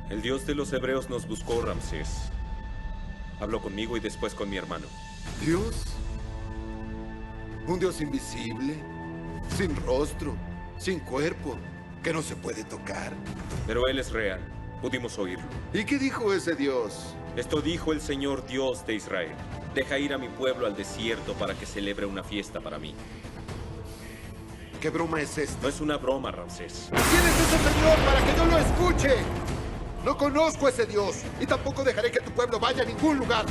El Dios de los hebreos nos buscó, Ramsés. Habló conmigo y después con mi hermano. ¿Dios? ¿Un Dios invisible? Sin rostro, sin cuerpo, que no se puede tocar. Pero Él es real. Pudimos oírlo. ¿Y qué dijo ese Dios? Esto dijo el Señor Dios de Israel. Deja ir a mi pueblo al desierto para que celebre una fiesta para mí. ¿Qué broma es esta? No es una broma, Ramsés. ¿Quién es ese señor para que yo lo escuche? No conozco a ese Dios y tampoco dejaré que tu pueblo vaya a ningún lugar.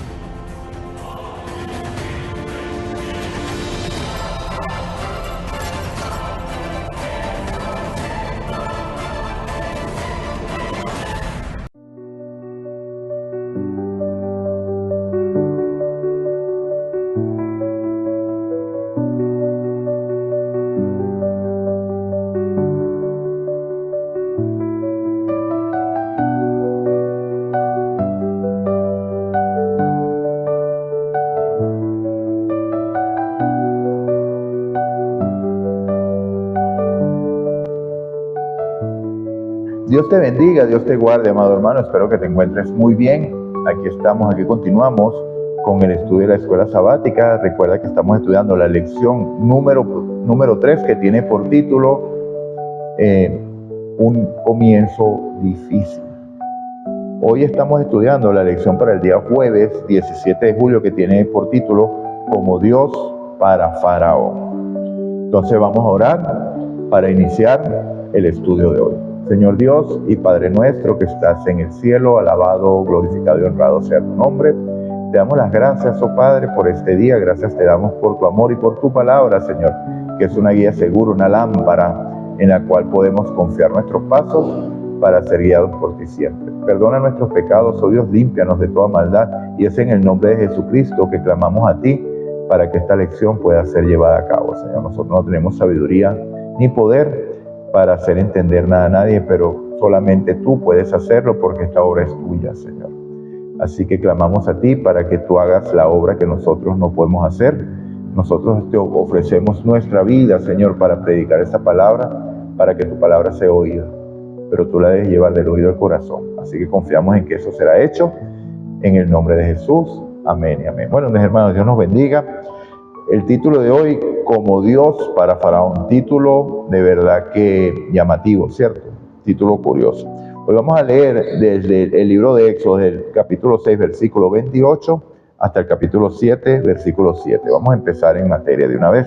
Dios te bendiga, Dios te guarde, amado hermano. Espero que te encuentres muy bien. Aquí estamos, aquí continuamos con el estudio de la escuela sabática. Recuerda que estamos estudiando la lección número 3, que tiene por título Un comienzo difícil. Hoy estamos estudiando la lección para el día jueves 17 de julio, que tiene por título Como Dios para Faraón. Entonces vamos a orar para iniciar el estudio de hoy. Señor Dios y Padre nuestro que estás en el cielo, alabado, glorificado y honrado sea tu nombre. Te damos las gracias, oh Padre, por este día. Gracias te damos por tu amor y por tu palabra, Señor, que es una guía segura, una lámpara en la cual podemos confiar nuestros pasos para ser guiados por ti siempre. Perdona nuestros pecados, oh Dios, límpianos de toda maldad, y es en el nombre de Jesucristo que clamamos a ti para que esta lección pueda ser llevada a cabo, Señor. Nosotros no tenemos sabiduría ni poder para hacer entender nada a nadie, pero solamente tú puedes hacerlo, porque esta obra es tuya, Señor. Así que clamamos a ti para que tú hagas la obra que nosotros no podemos hacer. Nosotros te ofrecemos nuestra vida, Señor, para predicar esta palabra, para que tu palabra sea oída, pero tú la debes llevar del oído al corazón. Así que confiamos en que eso será hecho, en el nombre de Jesús. Amén y amén. Bueno, mis hermanos, Dios nos bendiga. El título de hoy, Como Dios para Faraón. Título de verdad que llamativo, ¿cierto? Título curioso. Hoy vamos a leer desde el libro de Éxodo, del capítulo 6, versículo 28, hasta el capítulo 7, versículo 7. Vamos a empezar en materia de una vez.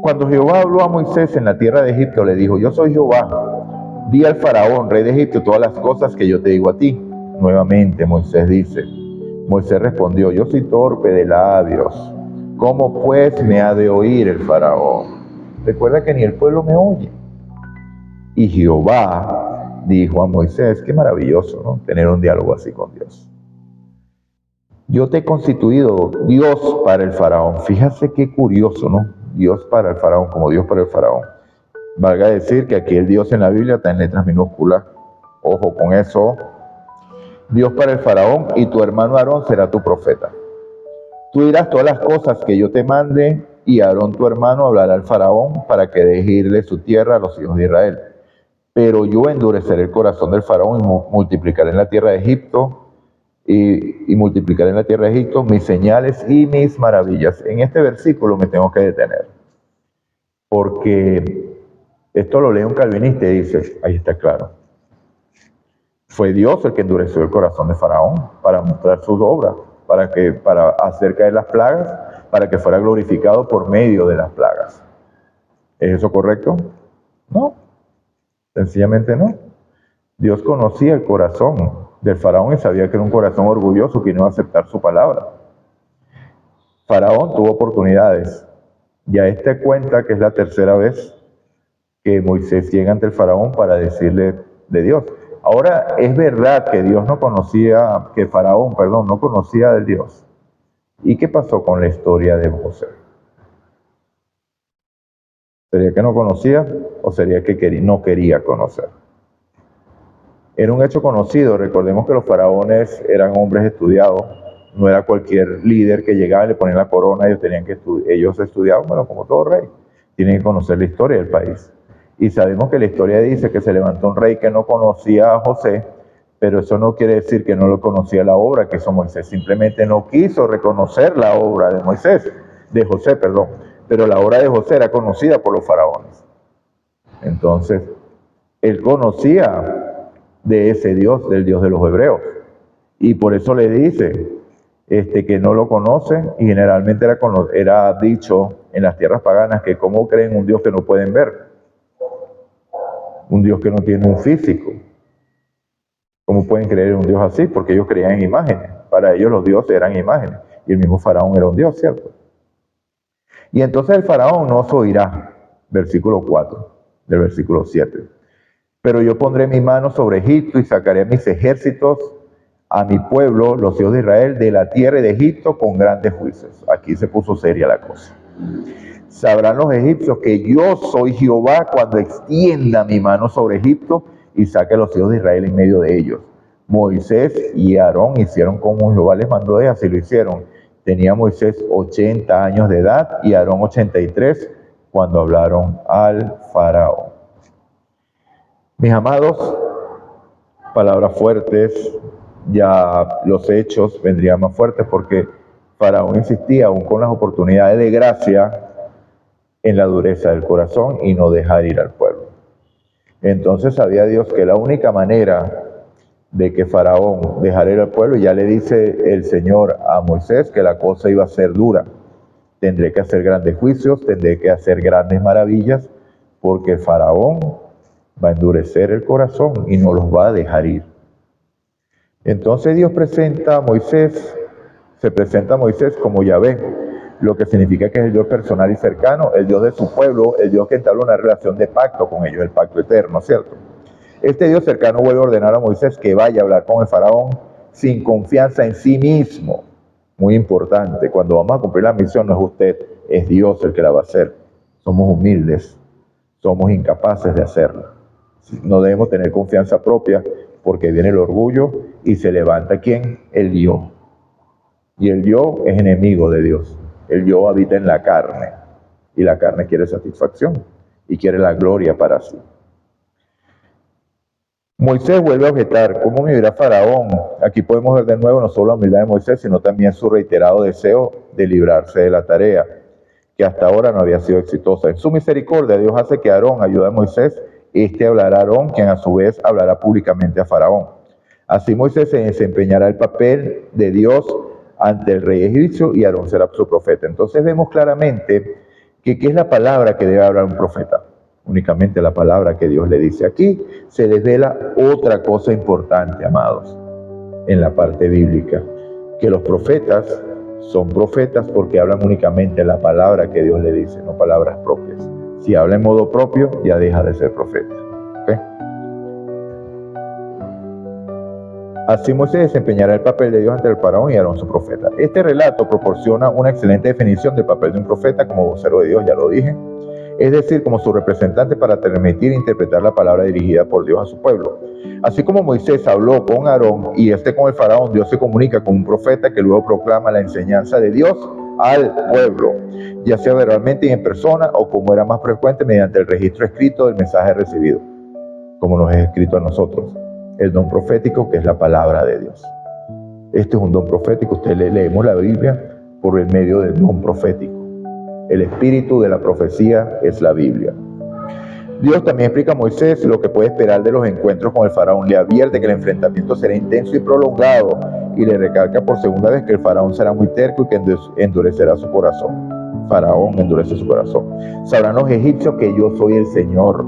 Cuando Jehová habló a Moisés en la tierra de Egipto, le dijo: Yo soy Jehová. Di al Faraón, rey de Egipto, todas las cosas que yo te digo a ti. Nuevamente Moisés respondió: Yo soy torpe de labios. ¿Cómo pues me ha de oír el Faraón? Recuerda que ni el pueblo me oye. Y Jehová dijo a Moisés: qué maravilloso, ¿no? Tener un diálogo así con Dios. Yo te he constituido Dios para el Faraón. Fíjate qué curioso, ¿no? Dios para el Faraón, como Dios para el Faraón. Valga decir que aquí el Dios en la Biblia está en letras minúsculas. Ojo con eso. Dios para el Faraón, y tu hermano Aarón será tu profeta. Tú dirás todas las cosas que yo te mande, y Aarón tu hermano hablará al Faraón para que deje ir de su tierra a los hijos de Israel. Pero yo endureceré el corazón del Faraón y multiplicaré en la tierra de Egipto, y multiplicaré en la tierra de Egipto mis señales y mis maravillas. En este versículo me tengo que detener, porque esto lo lee un calvinista y dice, ahí está claro. Fue Dios el que endureció el corazón de Faraón para mostrar sus obras, para hacer caer las plagas, para que fuera glorificado por medio de las plagas. ¿Es eso correcto? No, sencillamente no. Dios conocía el corazón del Faraón y sabía que era un corazón orgulloso que no iba a aceptar su palabra. Faraón tuvo oportunidades. Ya te cuenta que es la tercera vez que Moisés llega ante el Faraón para decirle de Dios. Ahora, es verdad que Faraón no conocía del Dios. ¿Y qué pasó con la historia de José? ¿Sería que no conocía o sería que no quería conocer? Era un hecho conocido. Recordemos que los faraones eran hombres estudiados. No era cualquier líder que llegaba y le ponía la corona. Ellos estudiaban, bueno, como todo rey. Tienen que conocer la historia del país. Y sabemos que la historia dice que se levantó un rey que no conocía a José, pero eso no quiere decir que no lo conocía la obra que hizo Moisés. Simplemente no quiso reconocer la obra de José, perdón. Pero la obra de José era conocida por los faraones. Entonces, él conocía de ese Dios, del Dios de los hebreos. Y por eso le dice que no lo conoce, y generalmente era dicho en las tierras paganas que cómo creen un Dios que no pueden ver. Un Dios que no tiene un físico. ¿Cómo pueden creer en un Dios así? Porque ellos creían en imágenes. Para ellos los dioses eran imágenes. Y el mismo faraón era un Dios, ¿cierto? Y entonces el faraón no os oirá. Versículo 4 del versículo 7. Pero yo pondré mi mano sobre Egipto y sacaré mis ejércitos a mi pueblo, los hijos de Israel, de la tierra de Egipto con grandes juicios. Aquí se puso seria la cosa. Sabrán los egipcios que yo soy Jehová cuando extienda mi mano sobre Egipto y saque a los hijos de Israel en medio de ellos. Moisés y Aarón hicieron como Jehová les mandó, y así lo hicieron. Tenía Moisés 80 años de edad y Aarón 83 cuando hablaron al faraón. Mis amados, palabras fuertes, ya los hechos vendrían más fuertes porque faraón insistía aún con las oportunidades de gracia en la dureza del corazón y no dejar ir al pueblo. Entonces sabía Dios que la única manera de que faraón dejara ir al pueblo, y ya le dice el Señor a Moisés que la cosa iba a ser dura. Tendré que hacer grandes juicios, tendré que hacer grandes maravillas, porque faraón va a endurecer el corazón y no los va a dejar ir. Entonces Dios se presenta a Moisés como Yahvé, lo que significa que es el Dios personal y cercano, el Dios de su pueblo, el Dios que entabla una relación de pacto con ellos, el pacto eterno, ¿cierto? Este Dios cercano vuelve a ordenar a Moisés que vaya a hablar con el faraón sin confianza en sí mismo. Muy importante, cuando vamos a cumplir la misión no es usted, es Dios el que la va a hacer. Somos humildes, somos incapaces de hacerla. No debemos tener confianza propia porque viene el orgullo y se levanta ¿quién? El yo. Y el yo es enemigo de Dios. El yo habita en la carne y la carne quiere satisfacción y quiere la gloria para sí. Moisés vuelve a objetar, ¿cómo me dirá Faraón? Aquí podemos ver de nuevo no solo la humildad de Moisés, sino también su reiterado deseo de librarse de la tarea, que hasta ahora no había sido exitosa. En su misericordia, Dios hace que Aarón ayude a Moisés, hablará a Aarón, quien a su vez hablará públicamente a Faraón. Así Moisés se desempeñará el papel de Dios ante el rey egipcio y Aarón será su profeta. Entonces vemos claramente que ¿qué es la palabra que debe hablar un profeta? Únicamente la palabra que Dios le dice. Aquí se desvela otra cosa importante, amados, en la parte bíblica, que los profetas son profetas porque hablan únicamente la palabra que Dios le dice, no palabras propias. Si habla en modo propio, ya deja de ser profeta. ¿Okay? Así Moisés desempeñará el papel de Dios ante el faraón y Aarón su profeta. Este relato proporciona una excelente definición del papel de un profeta como vocero de Dios, ya lo dije. Es decir, como su representante para transmitir e interpretar la palabra dirigida por Dios a su pueblo. Así como Moisés habló con Aarón y con el faraón, Dios se comunica con un profeta que luego proclama la enseñanza de Dios al pueblo, ya sea verbalmente y en persona o, como era más frecuente, mediante el registro escrito del mensaje recibido, como nos es escrito a nosotros. El don profético, que es la palabra de Dios. Este es un don profético. Leemos la Biblia por el medio del don profético. El espíritu de la profecía es la Biblia. Dios también explica a Moisés lo que puede esperar de los encuentros con el faraón. Le advierte que el enfrentamiento será intenso y prolongado y le recalca por segunda vez que el faraón será muy terco y que endurecerá su corazón. Faraón endurece su corazón. Sabrán los egipcios que yo soy el Señor.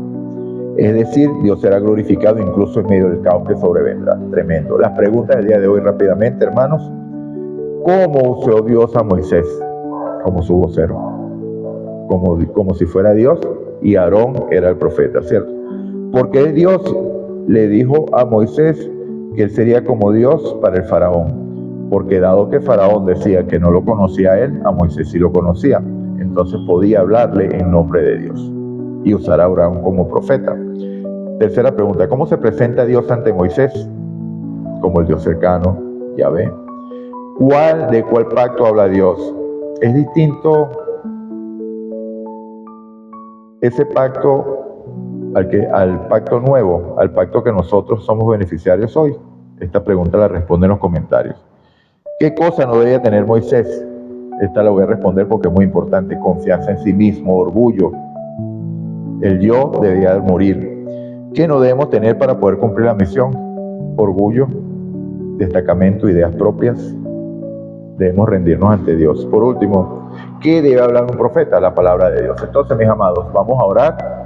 Es decir, Dios será glorificado incluso en medio del caos que sobrevendrá. Tremendo. Las preguntas del día de hoy rápidamente, hermanos. ¿Cómo usó Dios a Moisés como su vocero? Como si fuera Dios y Aarón era el profeta, ¿cierto? Porque Dios le dijo a Moisés que él sería como Dios para el faraón. Porque dado que Faraón decía que no lo conocía a él, a Moisés sí lo conocía. Entonces podía hablarle en nombre de Dios y usar a Aarón como profeta. Tercera pregunta, ¿cómo se presenta Dios ante Moisés? Como el Dios cercano, Yahvé. ¿De cuál pacto habla Dios? Es distinto ese pacto al pacto nuevo, al pacto que nosotros somos beneficiarios hoy? Esta pregunta la responde en los comentarios. ¿Qué cosa no debía tener Moisés? Esta la voy a responder porque es muy importante. Confianza en sí mismo, orgullo. El yo debía morir. ¿Qué no debemos tener para poder cumplir la misión? Orgullo, destacamento, ideas propias. Debemos rendirnos ante Dios. Por último, ¿qué debe hablar un profeta? La palabra de Dios. Entonces, mis amados, vamos a orar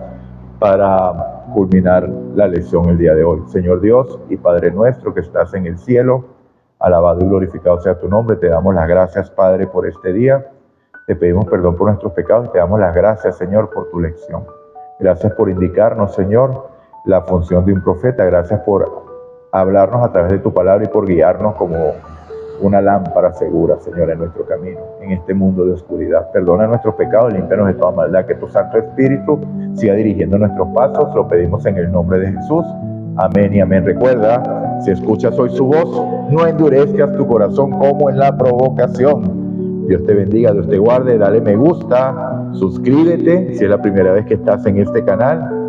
para culminar la lección el día de hoy. Señor Dios y Padre nuestro que estás en el cielo, alabado y glorificado sea tu nombre. Te damos las gracias, Padre, por este día. Te pedimos perdón por nuestros pecados y te damos las gracias, Señor, por tu lección. Gracias por indicarnos, Señor, la función de un profeta. Gracias por hablarnos a través de tu palabra y por guiarnos como una lámpara segura, Señor, en nuestro camino, en este mundo de oscuridad. Perdona nuestros pecados, límpianos de toda maldad. Que tu Santo Espíritu siga dirigiendo nuestros pasos. Lo pedimos en el nombre de Jesús. Amén y amén. Recuerda, si escuchas hoy su voz, no endurezcas tu corazón como en la provocación. Dios te bendiga, Dios te guarde. Dale me gusta, suscríbete si es la primera vez que estás en este canal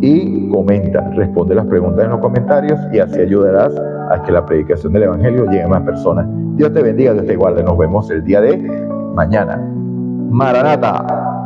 y comenta, responde las preguntas en los comentarios y así ayudarás a que la predicación del Evangelio llegue a más personas. Dios te bendiga, Dios te guarde. Nos vemos el día de mañana. Maranata.